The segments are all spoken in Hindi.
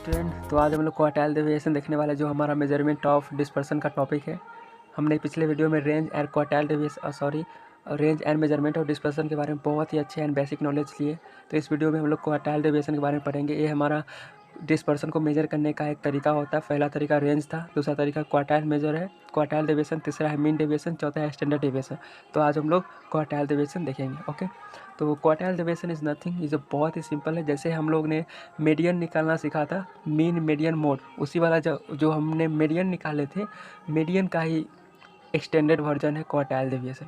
स्टूडेंट, तो आज हम लोग क्वार्टाइल डेविएशन देखने वाले, जो हमारा मेजरमेंट ऑफ डिस्पर्सन का टॉपिक है। हमने पिछले वीडियो में range and quartile deviation range and measurement of dispersion के बारे में बहुत ही अच्छे एंड बेसिक नॉलेज लिए। तो इस वीडियो में हम लोग क्वार्टाइल डेविएशन के बारे में पढ़ेंगे। ये हमारा डिस्पर्सन को मेजर करने का एक तरीका होता है। पहला तरीका रेंज था, दूसरा तरीका क्वार्टाइल मेजर है, क्वार्टाइल डेविएशन, तीसरा है मीन डेविएशन, चौथा है स्टैंडर्ड डेविएशन। तो आज हम लोग क्वार्टाइल डेविएशन देखेंगे। ओके, तो quartile deviation is nothing, is बहुत ही सिंपल है। जैसे हम लोग ने मीडियन निकालना सीखा था, मीन मीडियन मोड, उसी वाला जो हमने मीडियन निकाले थे, मीडियन का ही एक्सटेंडेड वर्जन है क्वार्टाइल डेविएशन।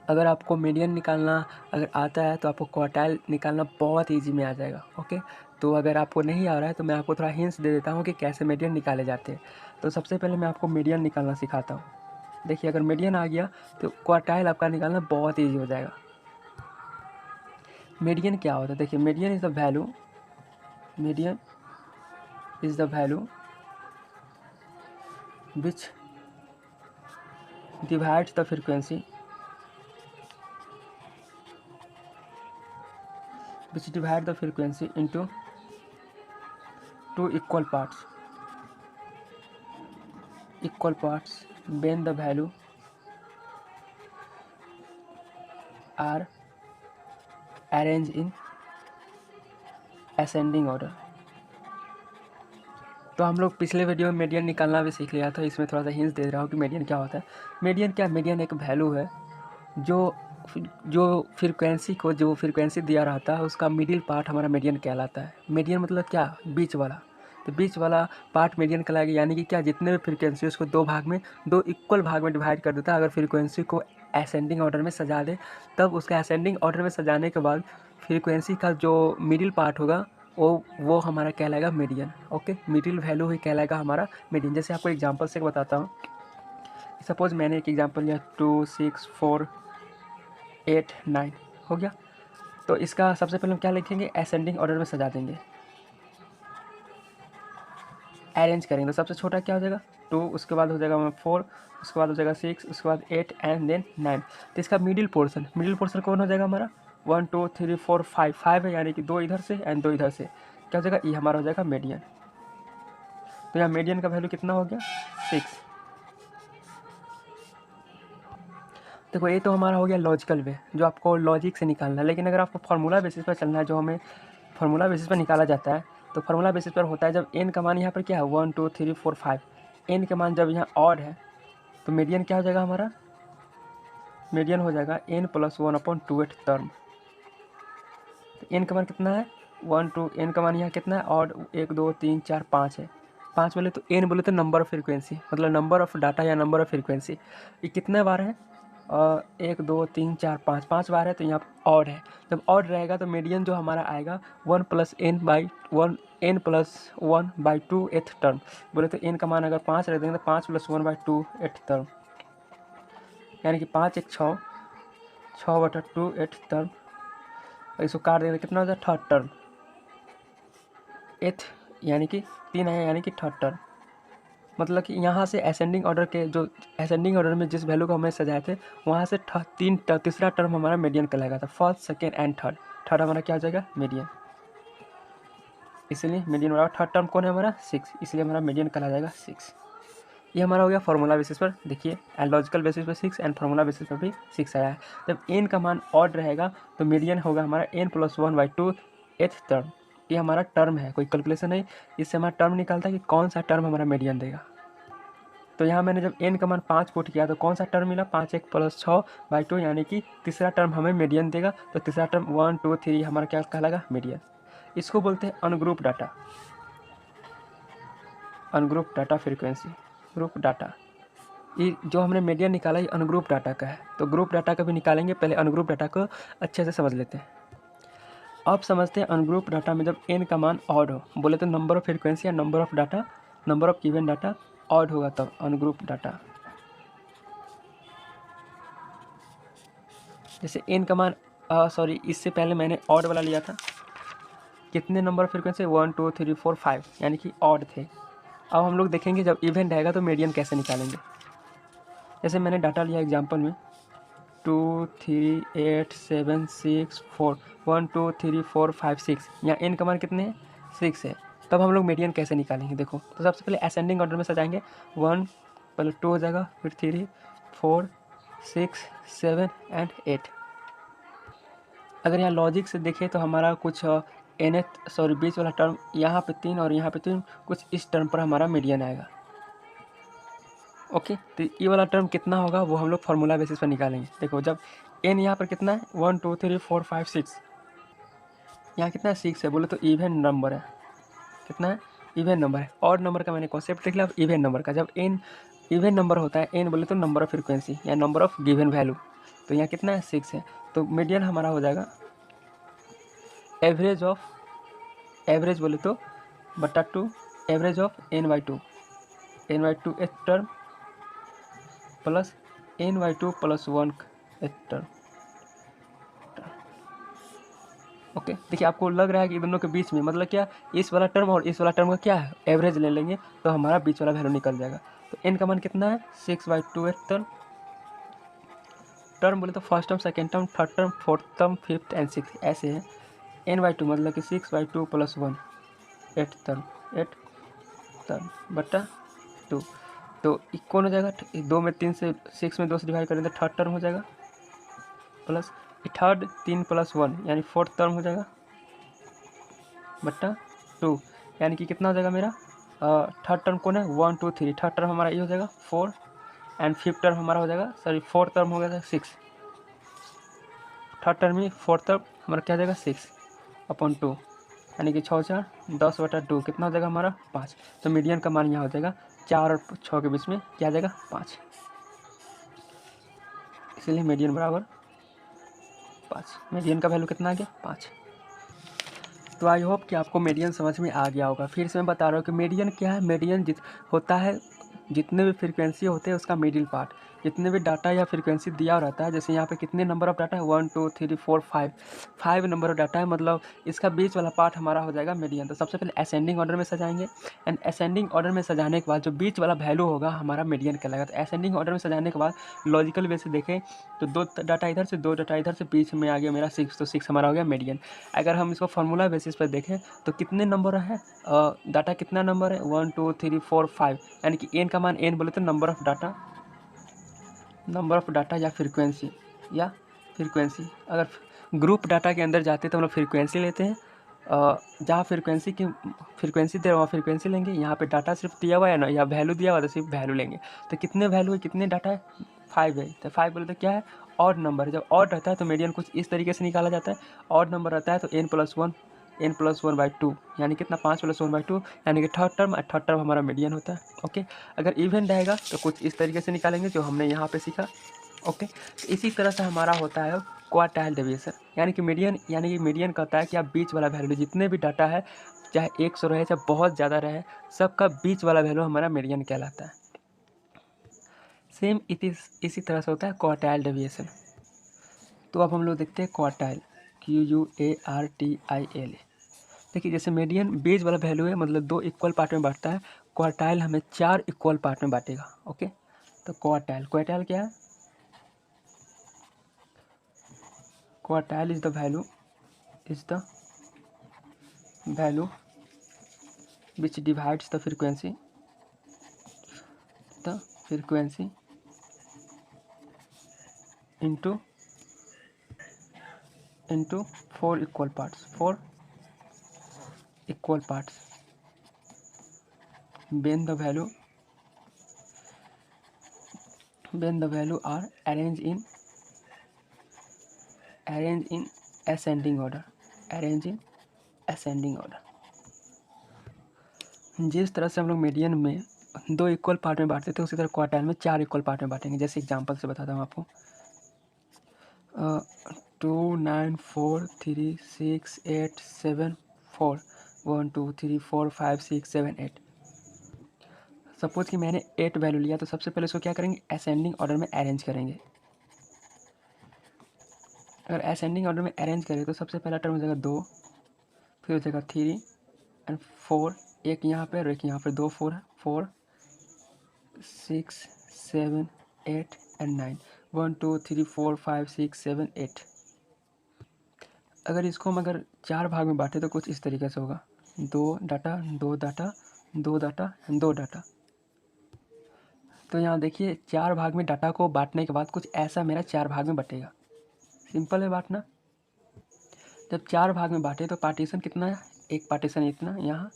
अगर आपको मीडियन निकालना अगर आता है तो आपको क्वार्टाइल निकालना बहुत ईजी में आ जाएगा। ओके, तो अगर आपको नहीं आ रहा है तो मैं आपको थोड़ा हिंट्स दे देता हूँ कि कैसे मीडियन निकाले जाते हैं। तो सबसे पहले मैं आपको मीडियन निकालना सिखाता हूँ। देखिए, अगर मीडियन आ गया तो क्वार्टाइल आपका निकालना बहुत ईजी हो जाएगा। मीडियन क्या होता है? देखिए, median is the value which divides the frequency into two equal parts when the value are arranged in ascending order। तो हम लोग पिछले वीडियो में मीडियन निकालना भी सीख लिया था। इसमें थोड़ा सा हिंट्स दे रहा हूँ कि मीडियन क्या होता है। मीडियन एक वैल्यू है जो फ्रीक्वेंसी दिया रहता है, उसका मिडिल पार्ट हमारा मीडियन कहलाता है। मीडियन मतलब क्या? बीच वाला। तो बीच वाला पार्ट मीडियन कहलाएगा। यानी कि क्या, जितने भी फ्रीक्वेंसी उसको दो इक्वल भाग में डिवाइड कर देता है। अगर फ्रीक्वेंसी को असेंडिंग ऑर्डर में सजा दे, तब उसका असेंडिंग ऑर्डर में सजाने के बाद फ्रीक्वेंसी का जो मिडिल पार्ट होगा वो हमारा कहलाएगा मीडियन। ओके, मिडिल वैल्यू ही कहलाएगा हमारा मीडियन। जैसे आपको एग्जांपल से बताता हूँ। सपोज मैंने एक एग्जांपल लिया, 2, 6, 4, 8, 9 हो गया। तो इसका सबसे पहले हम क्या लिखेंगे? असेंडिंग ऑर्डर में सजा देंगे, अरेंज करेंगे। तो सबसे छोटा क्या हो जाएगा? 2, उसके बाद हो जाएगा 4, उसके बाद हो जाएगा 6, उसके बाद 8 एंड देन 9। तो इसका मिडिल पोर्शन कौन हो जाएगा हमारा? 1, 2, 3, 4, 5 है, यानी कि 2 इधर से एंड 2 इधर से। क्या हो जाएगा? ये हमारा हो जाएगा मीडियन। तो यहाँ मीडियन का वैल्यू कितना हो गया? 6। देखो, ये तो हमारा हो गया लॉजिकल वे, जो आपको लॉजिक से निकालना है। लेकिन अगर आपको फार्मूला बेसिस पर चलना है, जो हमें फार्मूला बेसिस पर निकाला जाता है, तो फार्मूला बेसिस पर होता है जब एन का मान यहाँ पर क्या है? 1, 2, 3, 4, 5। एन का मान जब यहाँ ऑड है तो मीडियन क्या हो जाएगा हमारा? मीडियन हो जाएगा n + 1/2 टर्म। तो एन का मान कितना है? 1, 2। एन का मान यहाँ कितना है? ऑड 1, 2, 3, 4, 5 है। 5 बोले तो एन बोले तो नंबर ऑफ फ्रीक्वेंसी, मतलब नंबर ऑफ डाटा या नंबर ऑफ फ्रीक्वेंसी। ये कितने बार है? 1, 2, 3, 4, 5, 5 बार है। तो यहाँ ऑड है। जब ऑड रहेगा तो मीडियन जो हमारा आएगा 1 + n/2 टर्म। बोले तो n का मान अगर 5 रख देंगे तो 5 + 1/2 टर्म, यानी कि 5 × 6, 6/2 टर्म। इसको काट देंगे कितना हो जाए? Third term. एथ यानी कि 3 है, यानी कि थर्ड टर्म। मतलब कि यहाँ से असेंडिंग ऑर्डर में जिस वैल्यू को हमें सजाए थे, वहाँ से तीसरा टर्म हमारा मीडियन कहलाएगा था। फर्स्ट, सेकेंड एंड थर्ड हमारा क्या हो जाएगा? मीडियन। इसलिए मीडियन बराबर थर्ड टर्म कौन है हमारा? 6, इसलिए हमारा मीडियन कहला जाएगा 6। ये हमारा हो गया फार्मूला बेसिस पर। देखिए, लॉजिकल बेसिस पर 6 एंड फार्मूला बेसिस पर भी 6 आया है। जब n का मान ऑड रहेगा तो मीडियन होगा हमारा n + 1/2 टर्म। ये हमारा टर्म है, कोई कैलकुलेशन नहीं। इससे हमारा टर्म निकलता है कि कौन सा टर्म हमारा मीडियन देगा। तो यहाँ मैंने जब n का मान 5 पुट किया तो कौन सा टर्म मिला? 5 + 6/2, यानी कि तीसरा टर्म हमें मीडियन देगा। तो तीसरा टर्म 1, 2, 3 हमारा क्या कहलाएगा? मीडियन। इसको बोलते हैं ungroup data, ungroup data frequency, group data. ये जो हमने मीडियन निकाला ये अनग्रुप डाटा का है। तो ग्रुप डाटा का भी निकालेंगे, पहले अनग्रुप डाटा को अच्छे से समझ लेते हैं। अब समझते हैं अनग्रुप डाटा में जब n का मान ऑड हो, बोले तो नंबर ऑफ फ्रीक्वेंसी या number of given data odd होगा, तब अनग्रुप डाटा। जैसे n का मान इससे पहले मैंने ऑड वाला लिया था। कितने नंबर ऑफ फ्रीक्वेंसी? 1, 2, 3, 4, 5, यानी कि ऑड थे। अब हम लोग देखेंगे जब इवेंट आएगा तो मीडियन कैसे निकालेंगे। जैसे मैंने डाटा लिया एग्जांपल में 2, 3, 8, 7, 6, 4, 1, 2, 3, 4, 5, 6। यहाँ n का मान कितने हैं? 6 है। तब हम लोग मीडियन कैसे निकालेंगे देखो। तो सबसे पहले असेंडिंग ऑर्डर में सजाएंगे, 1 पहले 2 हो जाएगा, फिर 3 4 6 7 एंड 8। अगर यहाँ लॉजिक से देखें तो हमारा कुछ बीच वाला टर्म यहाँ पे 3 और यहाँ पे 3, कुछ इस टर्म पर हमारा मीडियन आएगा। ओके, तो ये वाला टर्म कितना होगा वो हम लोग फार्मूला बेसिस पर निकालेंगे। देखो जब n यहाँ पर कितना है 1 2 3 4 5 6, यहाँ कितना है 6 है, बोले तो इवन नंबर है। कितना है? इवन नंबर है। ऑड नंबर का मैंने कॉन्सेप्ट देख लिया। अब इवन नंबर का, जब n इवन नंबर होता है, n बोले तो नंबर ऑफ फ्रीक्वेंसी या नंबर ऑफ गिवन वैल्यू, तो यहाँ कितना है 6 है। तो मीडियन हमारा हो जाएगा एवरेज बोले तो बटा 2 एवरेज ऑफ n/2 एक टर्म प्लस n/2 प्लस 1 एक टर्म। ओके, देखिए आपको लग रहा है कि दोनों के बीच में मतलब क्या, इस वाला टर्म और इस वाला टर्म का क्या है, एवरेज ले लेंगे तो हमारा बीच वाला वैल्यू निकल जाएगा। तो n का मान कितना है 6/2 एक टर्म बोले तो first term, second term, third term, fourth term, fifth and six ऐसे है। n/2 मतलब कि 6/2 प्लस 1 8 टर्म बटा 2। तो कौन हो जाएगा, 2 में 3 से 6 में 2 से डिवाइड करें तो थर्ड टर्म हो जाएगा, प्लस थर्ड 3 प्लस 1 यानी फोर्थ टर्म हो जाएगा बटा 2, यानी कि कितना हो जाएगा मेरा थर्ड टर्म कौन है 1 2 3, थर्ड टर्म हमारा ये हो जाएगा 4 एंड फिफ्थ टर्म हमारा हो जाएगा, सॉरी फोर्थ टर्म हो गया 6, थर्ड टर्म में फोर्थ टर्म हमारा क्या हो जाएगा 6/2, यानी कि 6 4 10/2 कितना हो जाएगा हमारा 5। तो मीडियन का मान यहाँ हो जाएगा 4 और 6 के बीच में क्या आ जाएगा 5, इसलिए मीडियन बराबर 5। मीडियन का वैल्यू कितना आ गया 5। तो आई होप कि आपको मीडियन समझ में आ गया होगा। फिर से मैं बता रहा हूँ कि मीडियन क्या है। मीडियन होता है जितने भी फ्रीक्वेंसी होते हैं उसका मिडिल पार्ट, जितने भी डाटा या फ्रीक्वेंसी दिया रहता है, जैसे यहाँ पे कितने नंबर ऑफ डाटा है 1 2 3 4 5 नंबर ऑफ डाटा है, मतलब इसका बीच वाला पार्ट हमारा हो जाएगा मीडियन। तो सबसे पहले असेंडिंग ऑर्डर में सजाएंगे एंड असेंडिंग ऑर्डर में सजाने के बाद जो बीच वाला वैल्यू होगा हमारा मीडियन कहलाएगा। तो असेंडिंग ऑर्डर में सजाने के बाद लॉजिकल वे से देखें तो 2 डाटा इधर से 2 डाटा इधर से, बीच में आ गया मेरा 6, तो 6 हमारा हो गया मीडियन। अगर हम इसको फार्मूला बेसिस पर देखें तो कितने नंबर है डाटा कितना नंबर है 1 2 3 4 5, यानी कि n का मान n बोले तो नंबर ऑफ डाटा या फ्रीक्वेंसी। अगर ग्रुप डाटा के अंदर जाते हैं तो हम लोग फ्रीक्वेंसी लेते हैं, जहाँ फ्रीक्वेंसी दे वहाँ फ्रीक्वेंसी लेंगे। यहाँ पे डाटा सिर्फ दिया हुआ है ना, या वैल्यू दिया हुआ तो सिर्फ वैल्यू लेंगे। तो कितने वैल्यू है, कितने डाटा है 5 है। तो 5 बोले तो क्या है ऑड नंबर है। जब ऑड रहता है तो मीडियन कुछ इस तरीके से निकाला जाता है। ऑड नंबर रहता है तो n+1/2 यानी कितना 5+1/2, यानी कि थर्ड टर्म हमारा मीडियन होता है। ओके, अगर इवन रहेगा तो कुछ इस तरीके से निकालेंगे जो हमने यहाँ पे सीखा। ओके, तो इसी तरह से हमारा होता है क्वार्टाइल डेविएशन, यानी कि मीडियन कहता है कि आप बीच वाला वैल्यू जितने भी डाटा है, चाहे 100 रहे चाहे बहुत ज़्यादा रहे, सबका बीच वाला वैल्यू हमारा मीडियन कहलाता है। सेम इसी तरह से होता है क्वार्टाइल डेविएशन। तो अब हम लोग देखते हैं क्वार्टाइल, QUARTIL। देखिए जैसे मीडियन बीच वाला वैल्यू है, मतलब 2 इक्वल पार्ट में बांटता है। क्वार्टाइल हमें 4 इक्वल पार्ट में बांटेगा। ओके, तो क्वार्टाइल क्या है, quartile is the value which divides the frequency into 4 equal parts when the value are arranged in ascending order। जिस तरह से हम लोग मीडियन में 2 इक्वल पार्ट में बांटते थे, उसी तरह क्वार्टाइल में 4 इक्वल पार्ट में बांटेंगे। जैसे एग्जांपल से बताता हूँ आपको, 2 9 4 3 6 8 7 4 1 2 3 4 5 6 7 8। सपोज कि मैंने 8 वैल्यू लिया, तो सबसे पहले इसको क्या करेंगे, असेंडिंग ऑर्डर में अरेंज करेंगे। अगर असेंडिंग ऑर्डर में अरेंज करें तो सबसे पहला टर्म हो जाएगा 2, फिर हो जाएगा 3 एंड 4, एक यहाँ पे और एक यहाँ पे, 2 4 है, 4 6 7 8 एंड 9, 1 2 3 4 5 6 7 8। अगर इसको हम 4 भाग में बांटे तो कुछ इस तरीके से होगा। दो डाटा, दो डाटा, दो डाटा, दो डाटा। तो यहाँ देखिए 4 भाग में डाटा को बांटने के बाद कुछ ऐसा मेरा 4 भाग में बटेगा। सिंपल है बांटना। जब 4 भाग में बांटे तो पार्टीशन कितना है, एक पार्टीशन इतना यहाँ,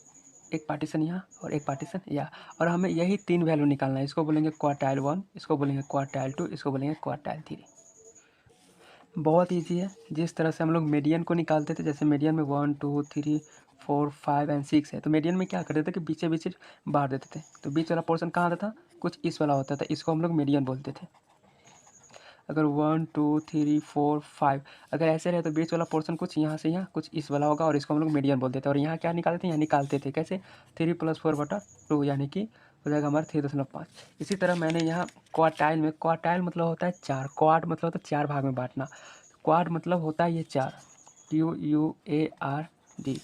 एक पार्टीशन यहाँ और एक पार्टीशन यहाँ, और हमें यही 3 वैल्यू निकालना है। इसको बोलेंगे क्वार्टाइल 1, इसको बोलेंगे क्वार्टाइल 2, इसको बोलेंगे क्वार्टाइल 3। बहुत ईजी है। जिस तरह से हम लोग मीडियन को निकालते थे, जैसे मीडियन में 1 2 3 4 5 एंड 6 है, तो मीडियन में क्या करते थे कि बीचे बीच बांट देते थे। तो बीच वाला पोर्शन कहाँ आता था, कुछ इस वाला होता था, इसको हम लोग मीडियन बोलते थे। अगर 1 2 3 4 5 अगर ऐसे रहे तो बीच वाला पोर्शन कुछ यहाँ से यहाँ कुछ इस वाला होगा, और इसको हम लोग मीडियन बोलते थे। और यहाँ क्या निकालते थे, यहाँ निकालते थे कैसे, 3 + 4/2, यानी कि हो जाएगा हमारा 3.5। इसी तरह मैंने यहाँ क्वार्टाइल में, क्वार्टाइल मतलब होता है 4, क्वार्ट मतलब होता है 4 भाग में बांटना, क्वार्ट मतलब होता है ये 4, QUARD,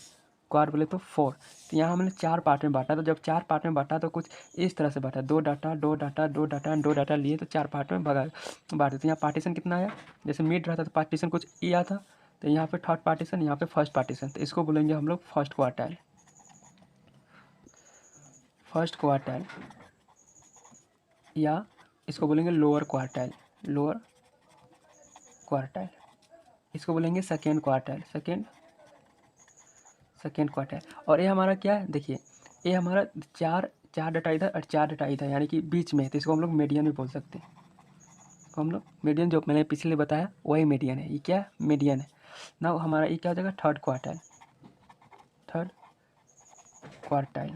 क्वार बोले तो 4। तो यहाँ हमने 4 पार्ट में बांटा। तो जब 4 पार्ट में बांटा तो कुछ इस तरह से बांटा, 2 डाटा, 2 डाटा, 2 डाटा, 2 डाटा लिए, तो 4 पार्ट में बांटे। तो यहाँ पार्टीशन कितना आया, जैसे मिड रहता तो पार्टीशन कुछ ई आता, तो यहाँ पे थर्ड पार्टीशन, यहाँ पे फर्स्ट पार्टीशन, तो इसको बोलेंगे हम लोग फर्स्ट क्वार्टाइल। फर्स्ट क्वार्टाइल, या इसको बोलेंगे लोअर क्वार्टाइल, लोअर क्वार्टाइल। इसको बोलेंगे सेकेंड क्वार्टाइल, सेकेंड क्वार्टाइल। और ये हमारा क्या है, देखिए ये हमारा 4 डाटा इधर और 4 डाटा इधर, यानी कि बीच में है, तो इसको हम लोग मीडियन भी बोल सकते हैं। तो हम लोग मीडियन, जो मैंने पिछले बताया वही मीडियन है। ये क्या है, मीडियन है ना। हमारा ये क्या हो जाएगा, थर्ड क्वार्टाइल, थर्ड क्वार्टाइल,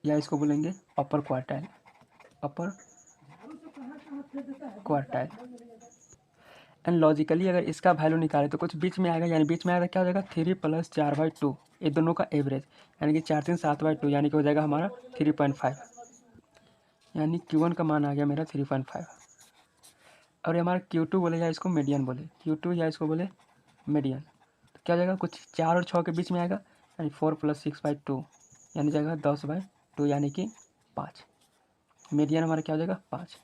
या इसको बोलेंगे अपर quartile, upper quartile. And logically अगर इसका वैल्यू निकाले तो कुछ बीच में आएगा, यानी बीच में आएगा क्या हो जाएगा, 3 + 4/2, ये दोनों का एवरेज, यानी कि 4 3 7/2, यानी कि हो जाएगा हमारा 3.5, यानी Q1 का मान आ गया मेरा 3.5। और ये हमारा Q2 बोले या इसको मीडियन बोले, Q2 या इसको बोले मीडियन, तो क्या हो जाएगा, कुछ 4 और 6 के बीच में आएगा, यानी 4 + 6/2, यानी जाएगा 10/2, यानी कि 5। मीडियन हमारा क्या हो जाएगा, 5।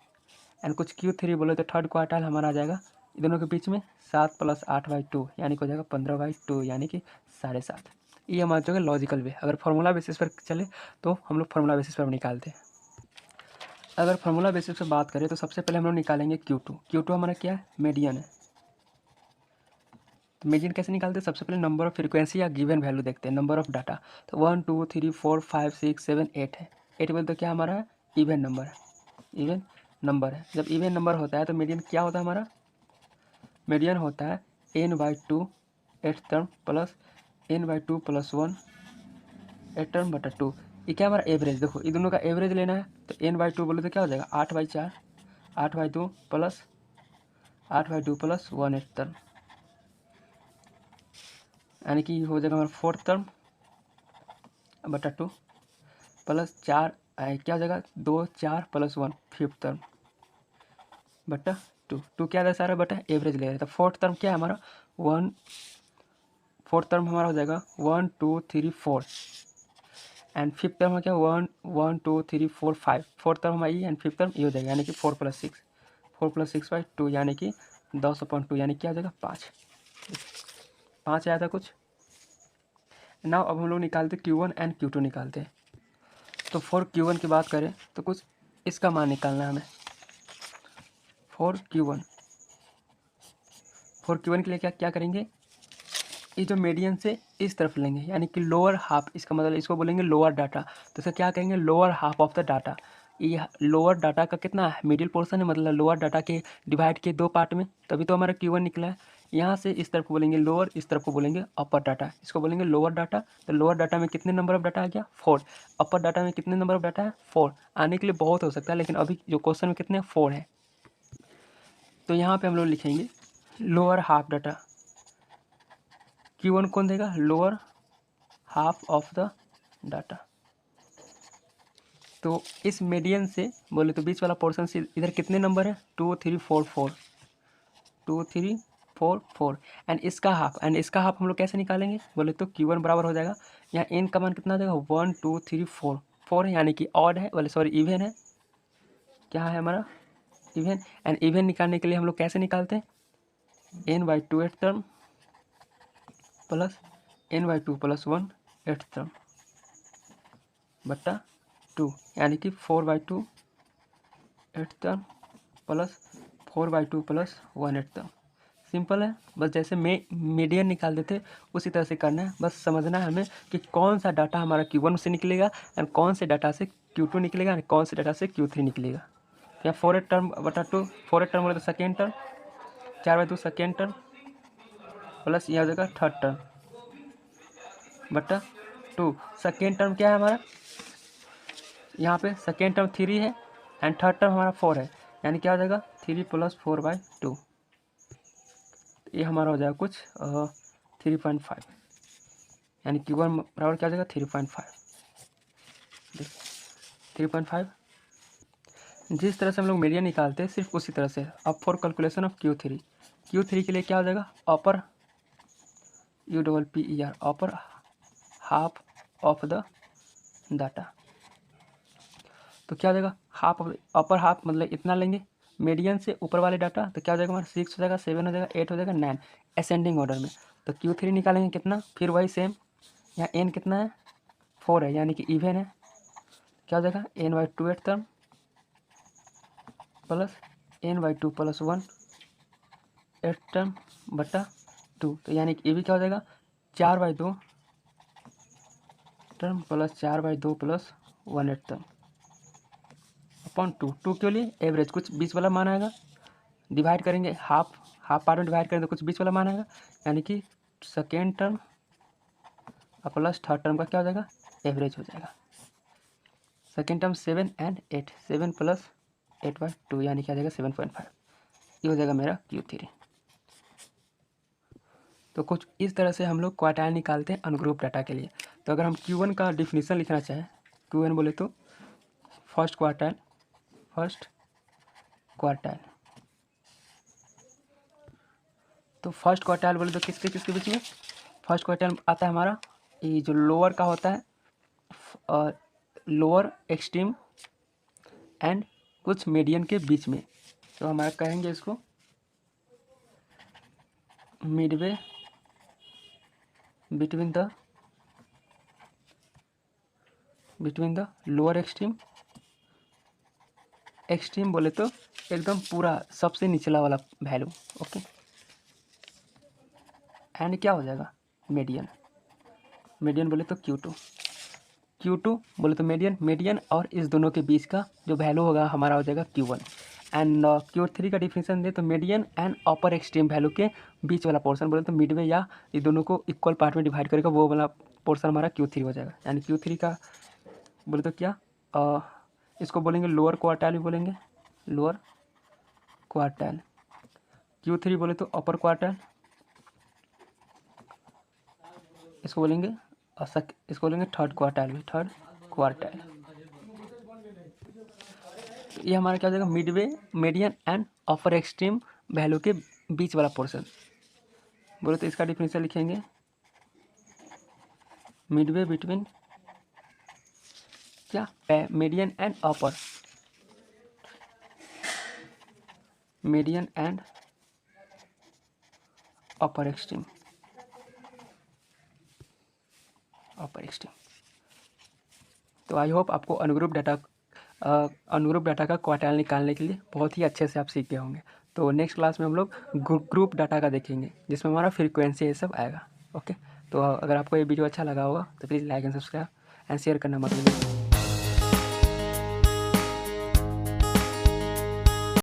एंड कुछ Q3 बोले तो थर्ड क्वार्टाइल हमारा आ जाएगा दोनों के बीच में 7 + 8/2, यानी कि हो जाएगा 15/2, यानी कि 7.5। ये हमारा जो है लॉजिकल वे। अगर फार्मूला बेसिस पर चले तो हम लोग फार्मूला बेसिस पर निकालते हैं। अगर फार्मूला बेसिस पर बात करें तो सबसे पहले हम लोग निकालेंगे Q2। Q2 हमारा क्या है, मीडियन है। तो मीडियन कैसे निकालते हैं, सबसे पहले नंबर ऑफ फ्रीक्वेंसी या गिवन वैल्यू देखते हैं, नंबर ऑफ डाटा। तो 1 2 3 4 5 6 7 8 है। 8 बोले तो क्या हमारा है, इवन नंबर है, इवन नंबर है। जब इवन नंबर होता है तो मीडियन क्या होता है हमारा, मीडियन होता है n/2 8 term plus n/2 + 1 8 term बटा 2। ये क्या हमारा एवरेज, देखो ये दोनों का एवरेज लेना है। तो n/2 बोले तो क्या हो जाएगा, 8/4, 8/2 + 8/2 + 1 8 टर्म, यानी कि हो जाएगा हमारा 4th टर्म बटा 2 प्लस 4, क्या हो जाएगा 2 4 + 1 5th टर्म बटा 2 क्या है सारा बटा एवरेज ले रहे हैं। तो 4th टर्म क्या है हमारा 1, 4th टर्म हमारा हो जाएगा 1 2 3 4, एंड 5th टर्म क्या 1 1 2 3 4 5, 4th टर्म हमारी एंड 5th टर्म ये हो जाएगा, यानी कि 4 + 6, 4 + 6/2, यानी कि 10/2, यानी क्या हो जाएगा 5 आया था कुछ ना। अब हम लोग निकालते Q1 एंड Q2 निकालते हैं। तो फॉर Q1 की बात करें तो कुछ इसका मान निकालना है हमें। फॉर Q1 के लिए क्या क्या करेंगे, ये जो मीडियन से इस तरफ लेंगे, यानी कि लोअर हाफ, इसका मतलब इसको बोलेंगे लोअर डाटा। तो इसे क्या कहेंगे, lower half of the data. ये लोअर डाटा का कितना है, मिडिल पोर्शन है, मतलब लोअर डाटा के डिवाइड के 2 पार्ट में, तभी तो हमारा Q1 निकला है। यहाँ से इस तरफ को बोलेंगे लोअर, इस तरफ को बोलेंगे अपर डाटा, इसको बोलेंगे लोअर डाटा। तो लोअर डाटा में कितने नंबर ऑफ डाटा आ गया, 4। अपर डाटा में कितने नंबर ऑफ डाटा है, 4। आने के लिए बहुत हो सकता है, लेकिन अभी जो क्वेश्चन में कितने 4 है। तो यहाँ पे हम लोग लिखेंगे लोअर हाफ डाटा। Q1 कौन देगा, lower half of the data. तो इस मीडियन से बोले तो बीच वाला पोर्शन से इधर कितने नंबर है, 2 3 4 4, 2 3 4 4, एंड इसका हाफ, हम लोग कैसे निकालेंगे, बोले तो Q1 बराबर हो जाएगा, यहाँ n का मान कितना देगा 1 2 3 4, 4 है, यानी कि ऑड है, बोले सॉरी इवन है, क्या है हमारा इवन। एंड इवन निकालने के लिए हम लोग कैसे निकालते हैं, n/2 term plus n/2 + 1 8th term बट्टा 2, यानी कि 4/2 8th term plus 4/2 plus 1 8th term. Simple है, बस जैसे मीडियन निकाल देते उसी तरह से करना है। बस समझना है हमें कि कौन सा डाटा हमारा Q1 से निकलेगा एंड कौन से डाटा से Q2 निकलेगा एंड कौन से डाटा से Q3 निकलेगा। या 4/8 टर्म बटा 2, 4/8 टर्म बोले तो second term, 4/2 second term plus यह हो जाएगा थर्ड टर्म बटा 2। सेकेंड टर्म क्या है हमारा, यहाँ पे सेकेंड टर्म 3 है एंड थर्ड टर्म हमारा 4 है, यानी क्या हो जाएगा 3 + 4/2। ये हमारा हो जाएगा कुछ 3.5, यानी Q1 बराबर क्या हो जाएगा 3.5। देखिए 3.5 जिस तरह से हम लोग मीडियन निकालते हैं सिर्फ उसी तरह से। अब फॉर कैलकुलेशन ऑफ Q3 के लिए क्या हो जाएगा अपर UPPER upper half of the data. तो क्या हो जाएगा हाफ ऑफ अपर हाफ मतलब इतना लेंगे मीडियन से ऊपर वाले डाटा, तो क्या हो जाएगा हमारा 6 हो जाएगा, 7 हो जाएगा, 8 हो जाएगा, 9 असेंडिंग ऑर्डर में। तो Q3 निकालेंगे कितना, फिर वही सेम, यहाँ n कितना है 4 है, यानी कि इवन है। क्या हो जाएगा n/2 8th term plus n/2 + 1 8th term बटा 2। तो यानी कि ये भी क्या हो जाएगा 4/2 term plus 4/2 plus 1 8th term upon 2 के लिए एवरेज कुछ बीच वाला मान आएगा, डिवाइड करेंगे हाफ पार्ट में डिवाइड करेंगे तो कुछ बीच वाला मान आएगा, यानी कि second term plus third term का क्या हो जाएगा एवरेज हो जाएगा। सेकेंड टर्म 7 एंड 8, 7 + 8/2 यानी क्या हो जाएगा 7.5। ये हो जाएगा मेरा Q3। तो कुछ इस तरह से हम लोग क्वार्टाइल निकालते हैं अनग्रुप डाटा के लिए। तो अगर हम Q1 का डिफिनीसन लिखना चाहें, Q1 बोले तो फर्स्ट क्वार्टाइल तो फर्स्ट क्वार्टाइल बोले तो किसके किसके बीच में, फर्स्ट क्वार्टाइल आता है हमारा ये जो लोअर का होता है और लोअर एक्सट्रीम एंड कुछ मीडियन के बीच में। तो हमारा कहेंगे इसको Midway between the lower extreme बोले तो एकदम पूरा सबसे निचला वाला वैल्यू। ओके, एंड क्या हो जाएगा मीडियन बोले तो Q2 बोले तो मीडियन और इस दोनों के बीच का जो वैल्यू होगा हमारा हो जाएगा Q1। एंड Q3 का डिफिनेशन दे तो median and upper extreme value के बीच वाला पोर्शन बोले तो मिडवे या ये दोनों को इक्वल पार्ट में डिवाइड करेगा वो वाला पोर्शन हमारा Q3 हो जाएगा। यानी Q3 का बोले तो क्या इसको बोलेंगे लोअर क्वार्टाइल भी बोलेंगे, लोअर क्वार्टाइल। Q3 बोले तो अपर क्वार्टाइल, इसको बोलेंगे थर्ड क्वार्टाइल भी, थर्ड क्वार्टाइल। तो ये हमारा क्या हो जाएगा Midway median and upper extreme value के बीच वाला पोर्शन बोले तो इसका डिफिनेशन लिखेंगे मिडवे बिटवीन क्या मीडियन एंड अपर एक्सट्रीम तो आई होप आपको अनुग्रुप डाटा का क्वार्टाइल निकालने के लिए बहुत ही अच्छे से आप सीख गए होंगे। तो नेक्स्ट क्लास में हम लोग ग्रुप डाटा का देखेंगे जिसमें हमारा फ्रीक्वेंसी ये सब आएगा। ओके, तो अगर आपको ये वीडियो अच्छा लगा होगा तो please like and subscribe and share करना मत भूलिए।